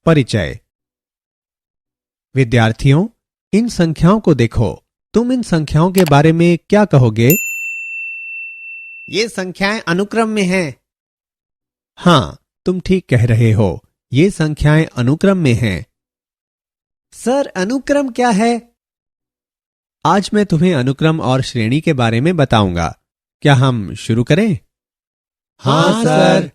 परिचय। विद्यार्थियों, इन संख्याओं को देखो। तुम इन संख्याओं के बारे में क्या कहोगे? ये संख्याएं अनुक्रम में हैं। हाँ, तुम ठीक कह रहे हो। ये संख्याएं अनुक्रम में हैं। सर, अनुक्रम क्या है? आज मैं तुम्हें अनुक्रम और श्रेणी के बारे में बताऊंगा। क्या हम शुरू करें? हाँ सर।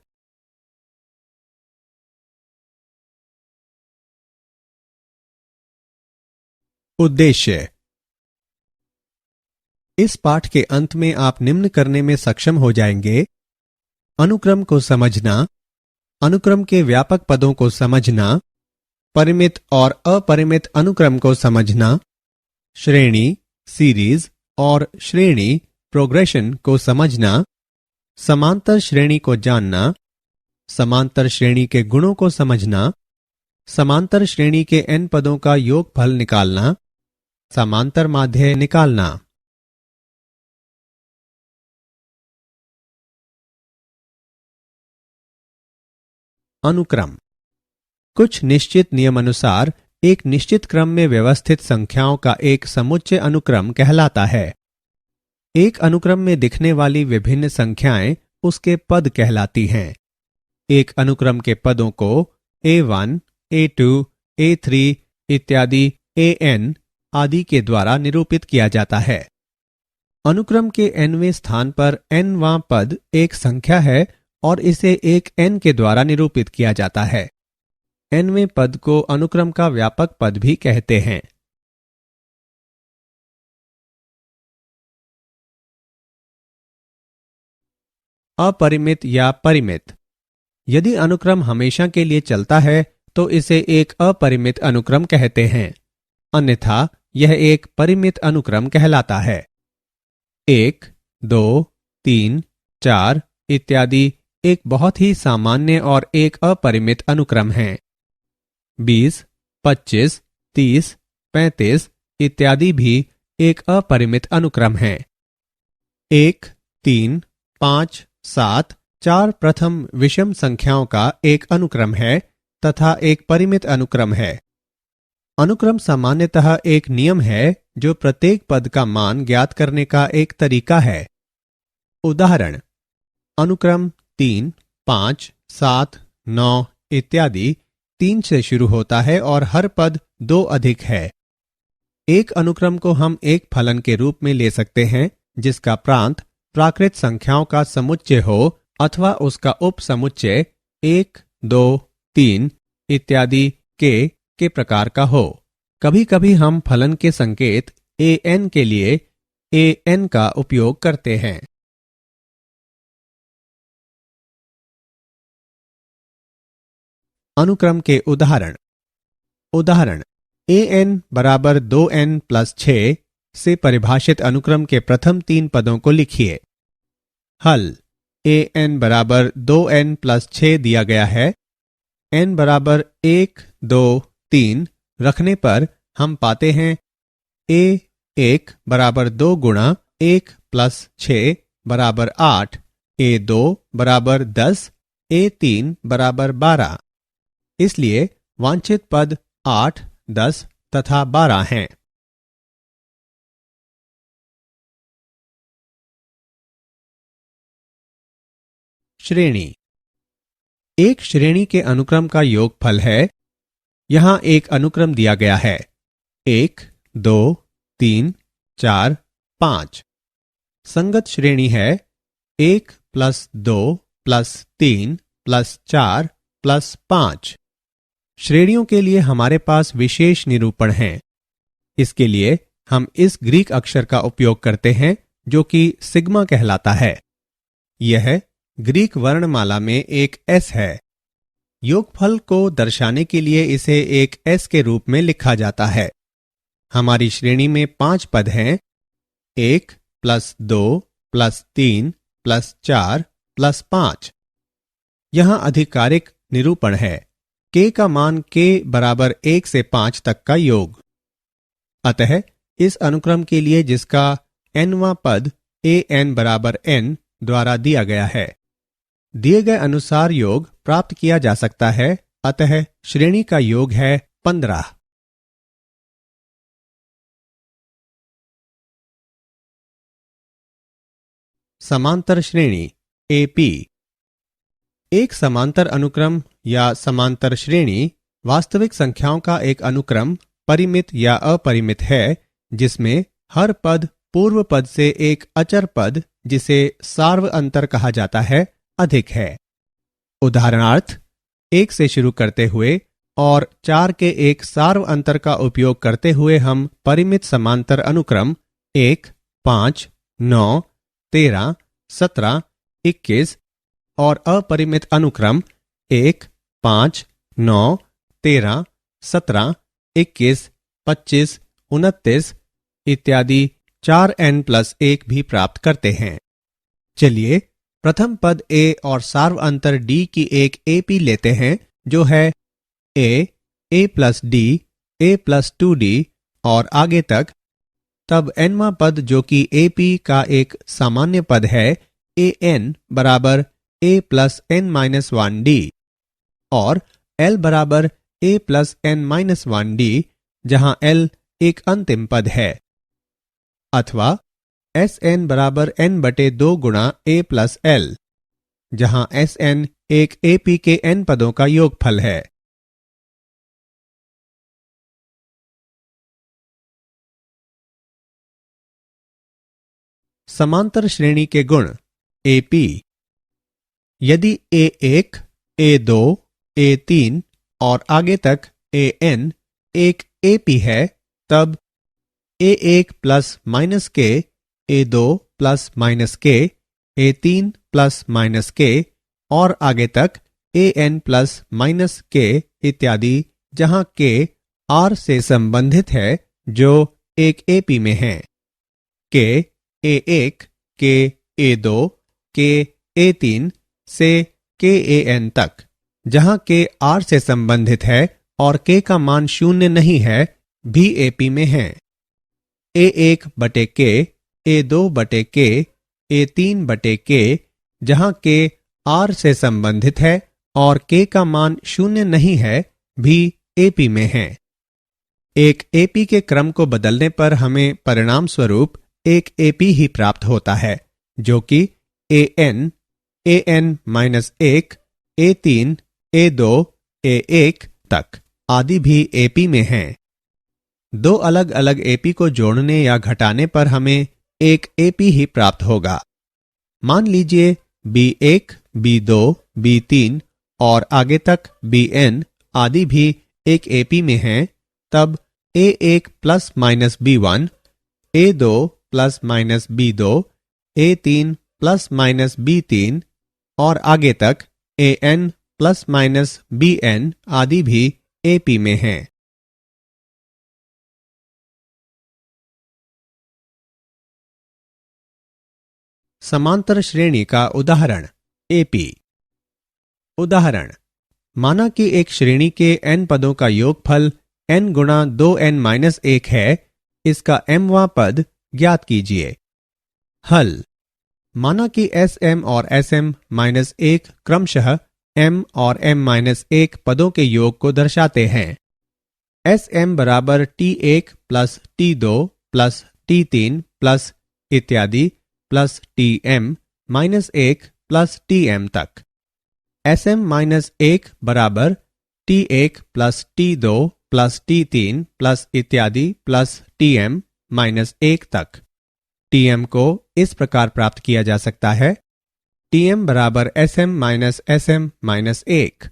उद्देश्य। इस पाठ के अंत में आप निम्न करने में सक्षम हो जाएंगे: अनुक्रम को समझना, अनुक्रम के व्यापक पदों को समझना, परिमित और अपरिमित अनुक्रम को समझना, श्रेणी, सीरीज और श्रेणी, प्रोग्रेशन को समझना, समांतर श्रेणी को जानना, समांतर श्रेणी के गुणों को समझना, समांतर श्रेणी के n पदों का योगफल निकालना, समांतर माध्य निकालना। अनुक्रम कुछ निश्चित नियमानुसार एक निश्चित क्रम में व्यवस्थित संख्याओं का एक समुच्चय अनुक्रम कहलाता है। एक अनुक्रम में दिखने वाली विभिन्न संख्याएं उसके पद कहलाती हैं। एक अनुक्रम के पदों को A1, A2, A3 इत्यादि AN आदि के द्वारा निरूपित किया जाता है। अनुक्रम के nवें स्थान पर nवां पद एक संख्या है और इसे एक n के द्वारा निरूपित किया जाता है। nवें पद को अनुक्रम का व्यापक पद भी कहते हैं। अपरिमित या परिमित। यदि अनुक्रम हमेशा के लिए चलता है तो इसे एक अपरिमित अनुक्रम कहते हैं, अन्यथा यह एक परिमित अनुक्रम कहलाता है। 1, 2, 3, 4 इत्यादि एक बहुत ही सामान्य और एक अपरिमित अनुक्रम है। 20, 25, 30, 35 इत्यादि भी एक अपरिमित अनुक्रम है। 1, 3, 5, 7, 4 प्रथम विषम संख्याओं का एक अनुक्रम है तथा एक परिमित अनुक्रम है। अनुक्रम सामान्यतः एक नियम है जो प्रत्येक पद का मान ज्ञात करने का एक तरीका है। उदाहरण: अनुक्रम 3, 5, 7, 9 इत्यादि 3 से शुरू होता है और हर पद 2 अधिक है। एक अनुक्रम को हम एक फलन के रूप में ले सकते हैं जिसका प्रांत प्राकृत संख्याओं का समुच्चय हो अथवा उसका उपसमुच्चय 1, 2, 3 इत्यादि के प्रकार का हो। कभी कभी हम फलन के संकेत an के लिए an का उपयोग करते हैं। अनुक्रम के उदाहरण: an बराबर 2n प्लस 6 से परिभाषित अनुक्रम के प्रथम 3 पदों को लिखिए। हल: an बराबर 2n प्लस 6 दिया गया है। n बराबर 1, 2, 3 रखने पर हम पाते हैं a1 बराबर 2 गुणा 1 प्लस 6 बराबर 8, a2 बराबर 10, a3 बराबर 12। इसलिए वांछित पद 8, 10 तथा 12 हैं। श्रेणी एक श्रेणी के अनुक्रम का योगफल है। यहां एक अनुक्रम दिया गया है: 1, 2, 3, 4, 5। संगत श्रेणी है 1 प्लस 2 प्लस 3 प्लस 4 प्लस 5। श्रेणियों के लिए हमारे पास विशेष निरूपण हैं। इसके लिए हम इस ग्रीक अक्षर का उपयोग करते हैं जो कि सिग्मा कहलाता है। यह ग्रीक वर्णमाला में एक S है। योगफल को दर्शाने के लिए इसे एक S के रूप में लिखा जाता है। हमारी श्रेणी में 5 पद हैं: 1 प्लस 2 प्लस 3 प्लस 4 प्लस 5। यहां आधिकारिक निरूपण है k का मान k बराबर 1 से 5 तक का योग। अतः इस अनुक्रम के लिए जिसका nवां पद an बराबर n द्वारा दिया गया है। दिए गए अनुसार योग प्राप्त किया जा सकता है, अतः श्रेणी का योग है 15। समांतर श्रेणी AP। एक समांतर अनुक्रम या समांतर श्रेणी वास्तविक संख्याओं का एक अनुक्रम परिमित या अपरिमित है जिसमें हर पद पूर्व पद से एक अचर पद जिसे सार्व अंतर कहा जाता है अधिक है। उदाहरणार्थ 1 से शुरू करते हुए और 4 के एक सार्व अंतर का उपयोग करते हुए हम परिमित समांतर अनुक्रम 1, 5, 9, 13, 17, 21 और अपरिमित अनुक्रम 1, 5, 9, 13, 17, 21, 25, 29 इत्यादि 4n+1 भी प्राप्त करते हैं। चलिए प्रथम पद a और सार्व अंतर d की एक AP लेते हैं जो है a plus d, a plus 2d और आगे तक। तब nवां पद जो कि AP का एक सामान्य पद है an बराबर a plus n-1d और l बराबर a plus n-1d जहां l एक अंतिम पद है, अथवा Sn बराबर n बटे 2 गुणा a प्लस l जहां Sn एक AP के n पदों का योगफल है। समांतर श्रेणी के गुण AP। यदि A1, A2, A3 और आगे तक An एक AP है तब A1 प्लस माइनस के, A2 प्लस माइनस के, A3 प्लस माइनस के और आगे तक An प्लस माइनस के इत्यादि जहां के R से संबंधित है जो एक AP में है। के A1, के A2, के A3 से के An तक जहां के R से संबंधित है और के का मान 0 नहीं है भी AP में है। A1 बटे के, A2 बटे के, A3 बटे के जहां के R से संबंधित है और के का मान 0 नहीं है भी AP में है। एक AP के क्रम को बदलने पर हमें परिणाम स्वरूप एक AP ही प्राप्त होता है जो कि An, An-1, A3, A2, A1 तक आदि भी AP में हैं। दो अलग अलग AP को जोड़ने या घटाने पर हमें एक AP ही प्राप्त होगा। मान लीजिए B1, B2, B3 और आगे तक Bn आदि भी एक AP में हैं, तब A1 plus minus B1, A2 plus minus B2, A3 plus minus B3 और आगे तक An प्लस माइनस Bn आदि भी AP में हैं। समांतर श्रेणी का उदाहरण AP। उदाहरण, माना कि एक श्रेणी के n पदों का योगफल n गुणा 2n-1 है। इसका mवां पद ज्ञात कीजिए। हल, माना कि Sm और Sm-1 क्रमशः m और m-1 पदों के योग को दर्शाते हैं। Sm बराबर T1 plus T2 plus T3 plus इत्यादि प्लस Tm-1 प्लस Tm तक। Sm-1 बराबर T1 plus T2 plus T3 plus इत्यादि प्लस Tm-1 तक। Tm को इस प्रकार प्राप्त किया जा सकता है। Tm बराबर Sm-Sm-1।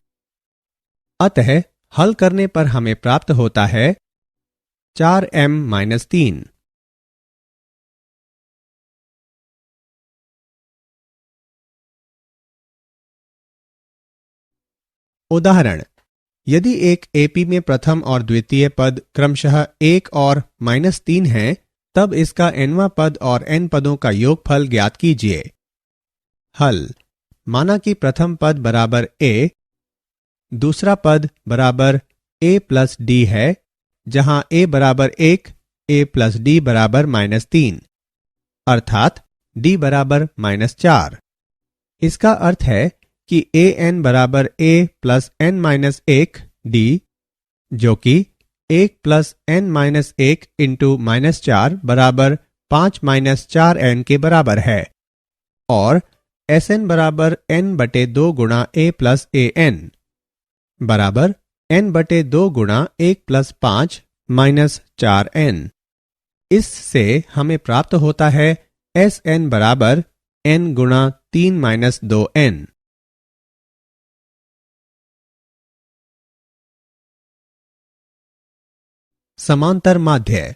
अतः हल करने पर हमें प्राप्त होता है 4m-3। उदाहरण, यदि एक AP में प्रथम और द्वितीय पद क्रमशः 1 और -3 हैं, तब इसका nवां पद और n पदों का योगफल ज्ञात कीजिए। हल, माना कि प्रथम पद बराबर a, दूसरा पद बराबर a प्लस d है, जहां a बराबर 1, a प्लस डी बराबर -3, अर्थात d बराबर -4। इसका अर्थ है कि a n बराबर a plus n minus 1 d, जो कि 1 प्लस n माइनस 1 इंटू -4 बराबर 5 माइनस 4n के बराबर है, और Sn बराबर n बटे 2 गुणा a प्लस a n बराबर n बटे 2 गुणा 1 प्लस 5 माइनस 4n। इससे हमें प्राप्त होता है Sn बराबर n गुणा 3 माइनस 2n। समांतर माध्य।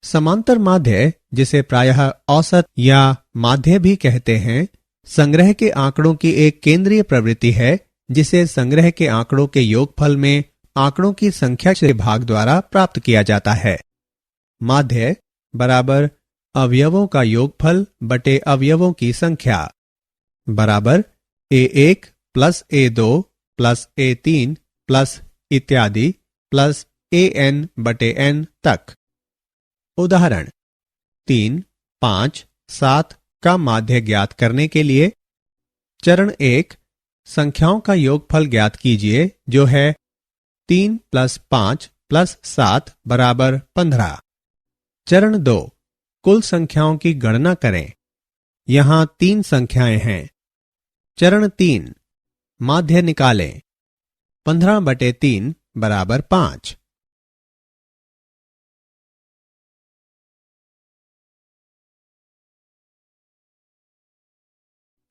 समांतर माध्य, जिसे प्रायः औसत या माध्य भी कहते हैं, संग्रह के आंकड़ों की एक केंद्रीय प्रवृत्ति है जिसे संग्रह के आंकड़ों के योगफल में आंकड़ों की संख्या से भाग द्वारा प्राप्त किया जाता है। माध्य बराबर अवयवों का योगफल बटे अवयवों की संख्या बराबर a1 plus a2 plus a3 plus इत्यादि प्लस an बटे n तक। उदाहरण 3, 5, 7 का माध्य ज्ञात करने के लिए चरण 1 संख्याओं का योगफल ज्ञात कीजिए, जो है 3 प्लस 5 प्लस 7 बराबर 15। चरण 2 कुल संख्याओं की गणना करें। यहां 3 संख्याएं हैं। चरण 3 माध्य निकालें। 15 बटे 3 बराबर 5।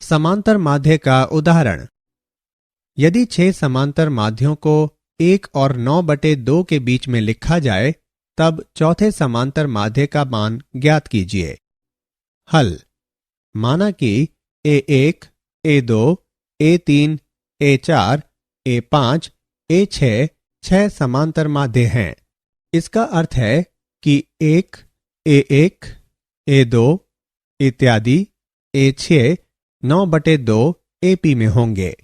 समांतर माध्य का उदाहरण। यदि 6 समांतर माध्यों को 1 और 9 बटे 2 के बीच में लिखा जाए, तब चौथे समांतर माध्य का मान ज्ञात कीजिए। हल। माना कि a1, a2, a3, a4, a5, a6 6 समांतर माध्य हैं। इसका अर्थ है कि 1, a1, a2 इत्यादि a6 9 बटे 2 AP में होंगे।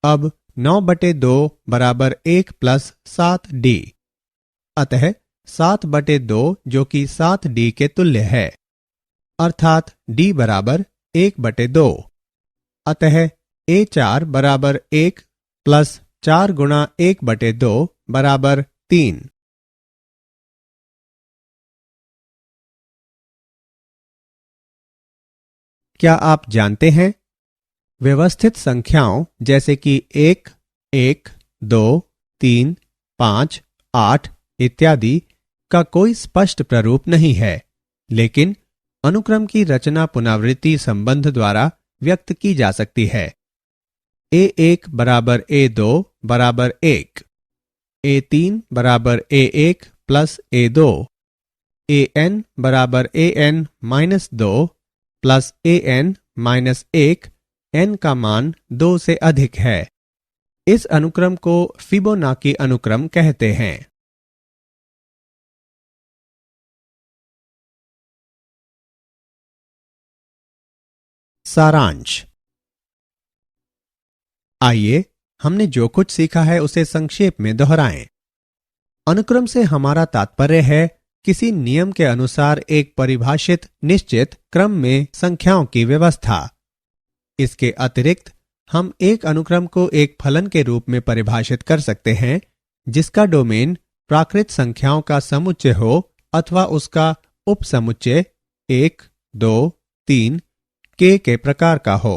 अब 9 बटे 2 बराबर 1 प्लस 7D, अतः 7 बटे 2 जो कि 7D के तुल्य है, अर्थात D बराबर 1 बटे 2। अतः A4 बराबर 1 प्लस 4 गुणा 1 बटे 2 बराबर 3। क्या आप जानते हैं, व्यवस्थित संख्याओं जैसे कि 1, 1, 2, 3, 5, 8 इत्यादि का कोई स्पष्ट प्रारूप नहीं है, लेकिन अनुक्रम की रचना पुनरावृत्ति संबंध द्वारा व्यक्त की जा सकती है। A1 बराबर A2 बराबर 1, A3 बराबर A1 प्लस A2, AN बराबर AN minus 2 plus AN minus 1, n का मान 2 से अधिक है। इस अनुक्रम को फिबोनाची अनुक्रम कहते हैं। सारांश। आइए हमने जो कुछ सीखा है उसे संक्षेप में दोहराएं। अनुक्रम से हमारा तात्पर्य है किसी नियम के अनुसार एक परिभाषित निश्चित क्रम में संख्याओं की व्यवस्था। इसके अतिरिक्त हम एक अनुक्रम को एक फलन के रूप में परिभाषित कर सकते हैं जिसका डोमेन प्राकृत संख्याओं का समुच्चय हो अथवा उसका उपसमुच्चय 1, 2, 3 के प्रकार का हो।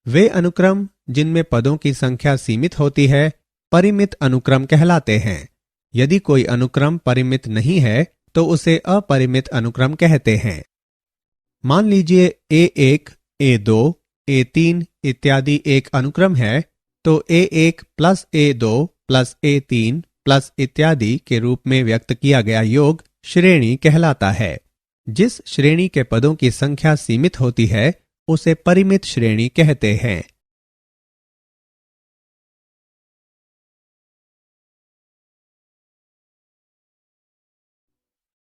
वे अनुक्रम जिनमें पदों की संख्या सीमित होती है परिमित अनुक्रम कहलाते हैं। यदि कोई अनुक्रम परिमित नहीं है तो उसे अपरिमित अनुक्रम कहते हैं। मान लीजिए A1, A2, A3 इत्यादि एक अनुक्रम है, तो A1 plus A2 plus A3 plus इत्यादि के रूप में व्यक्त किया गया योग श्रेणी कहलाता है। जिस श्रेणी के पदों की संख्या सीमित होती है उसे परिमित श्रेणी कहते हैं।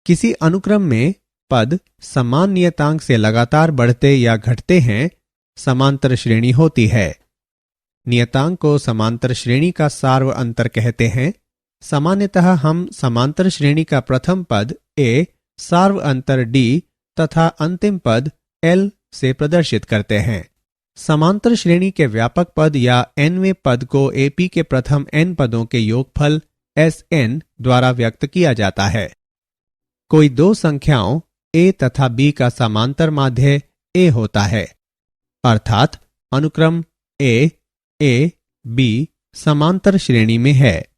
किसी अनुक्रम में पद समान नियतांक से लगातार बढ़ते या घटते हैं, समांतर श्रेणी होती है। नियतांक को समांतर श्रेणी का सार्व अंतर कहते हैं। सामान्यतः हम समांतर श्रेणी का प्रथम पद a सार्व अंतर d तथा अंतिम पद l से प्रदर्शित करते हैं। समांतर श्रेणी के व्यापक पद या nवें पद को AP के प्रथम n पदों के योगफल Sn द्वारा व्यक्त किया जाता है। कोई दो संख्याओं a तथा b का समांतर माध्य a होता है, अर्थात अनुक्रम a, a, b समांतर श्रेणी में है।